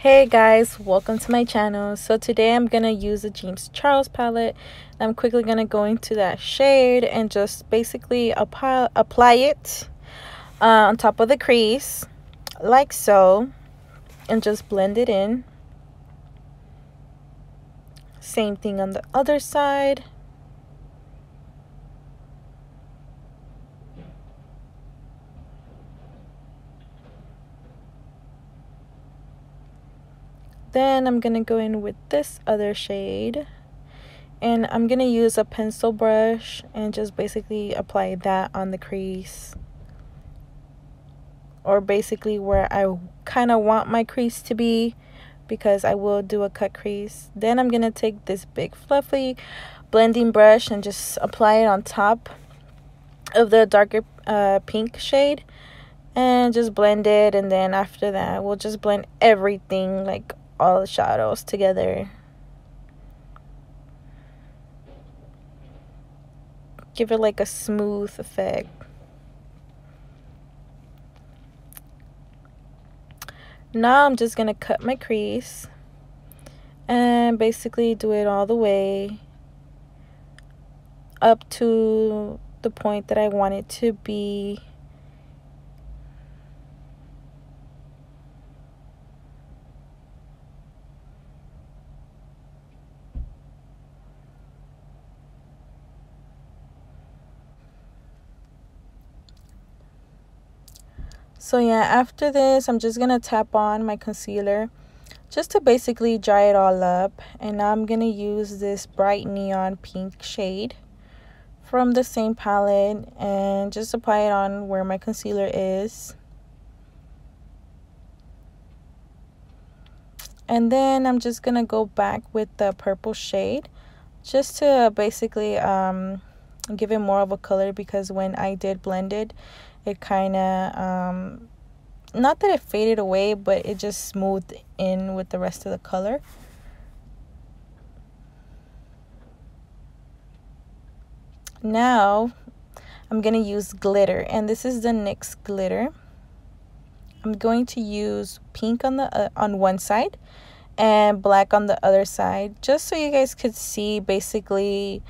Hey guys, welcome to my channel. So today I'm gonna use the James Charles palette. I'm quickly gonna go into that shade and just basically apply it on top of the crease like so, and just blend it in. Same thing on the other side. Then I'm gonna go in with this other shade, and I'm gonna use a pencil brush and just basically apply that on the crease, or basically where I kind of want my crease to be, because I will do a cut crease. Then I'm gonna take this big fluffy blending brush and just apply it on top of the darker pink shade and just blend it. And then after that we'll just blend everything, like all the shadows together. Give it like a smooth effect. Now I'm just gonna cut my crease and basically do it all the way up to the point that I want it to be. So yeah, after this I'm just gonna tap on my concealer just to basically dry it all up. And now I'm gonna use this bright neon pink shade from the same palette and just apply it on where my concealer is. And then I'm just gonna go back with the purple shade just to basically give it more of a color, because when I did blend it, it kind of not that it faded away, but it just smoothed in with the rest of the color. Now I'm gonna use glitter, and this is the NYX glitter. I'm going to use pink on the on one side and black on the other side, just so you guys could see basically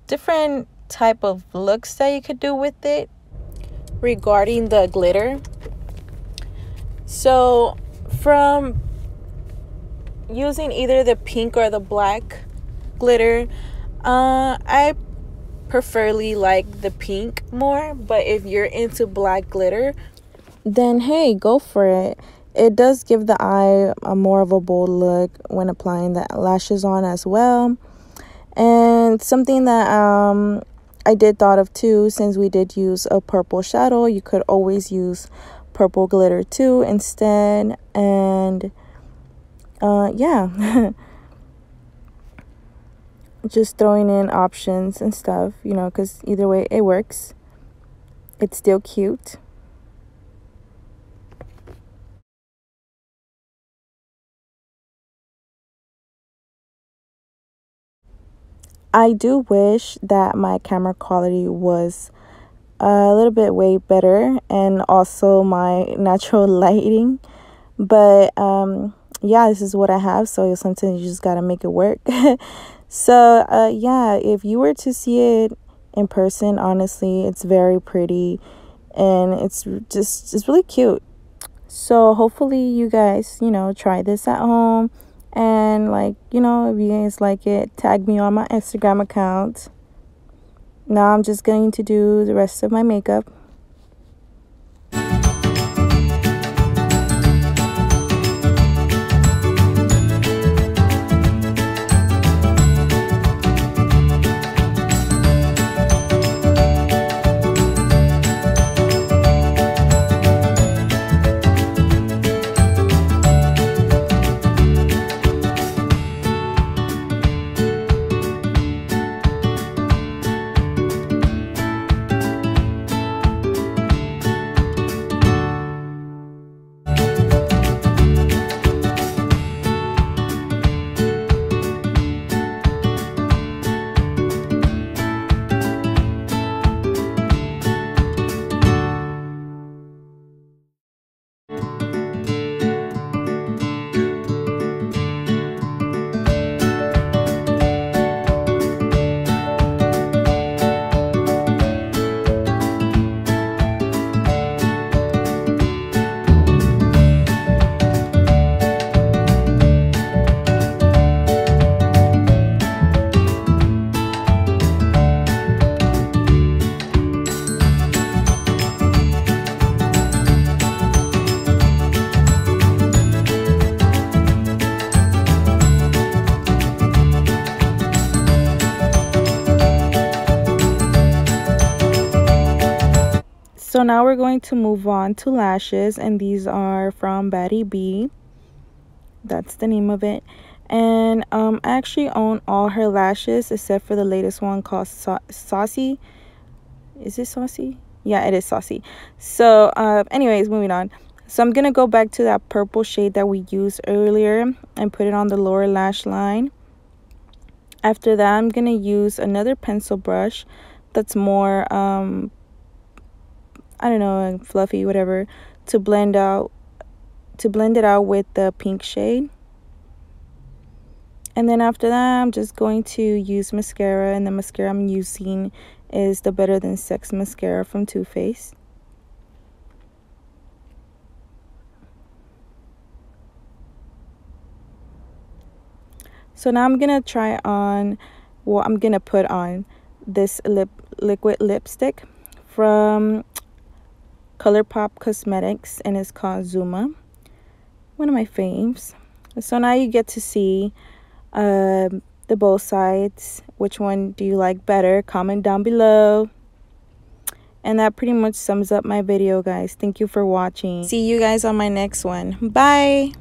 different type of looks that you could do with it regarding the glitter. So from using either the pink or the black glitter, I preferably like the pink more, but if you're into black glitter, then hey, go for it. It does give the eye a more of a bold look when applying the lashes on as well. And something that I did thought of too, since we did use a purple shadow, you could always use purple glitter too instead. And yeah, just throwing in options and stuff, you know, because either way it works. It's still cute. I do wish that my camera quality was a little bit way better, and also my natural lighting, but yeah, this is what I have, so sometimes you just gotta make it work. So yeah, if you were to see it in person, honestly, it's very pretty and it's really cute. So hopefully you guys, you know, try this at home. And like, you know, if you guys like it, tag me on my Instagram account. Now I'm just going to do the rest of my makeup. now we're going to move on to lashes, and these are from Batty B. That's the name of it. And I actually own all her lashes except for the latest one called Saucy. Is it Saucy? Yeah, it is Saucy. So anyways, moving on. So I'm gonna go back to that purple shade that we used earlier and put it on the lower lash line. After that, I'm gonna use another pencil brush that's more I don't know, fluffy, whatever, to blend it out with the pink shade. And then after that, I'm just going to use mascara, and the mascara I'm using is the Better Than Sex mascara from Too Faced. So now I'm gonna try on, well, I'm gonna put on this liquid lipstick from ColourPop Cosmetics, and it's called Zuma, one of my faves. So now you get to see the both sides. Which one do you like better? Comment down below. And that pretty much sums up my video, guys. Thank you for watching. See you guys on my next one. Bye.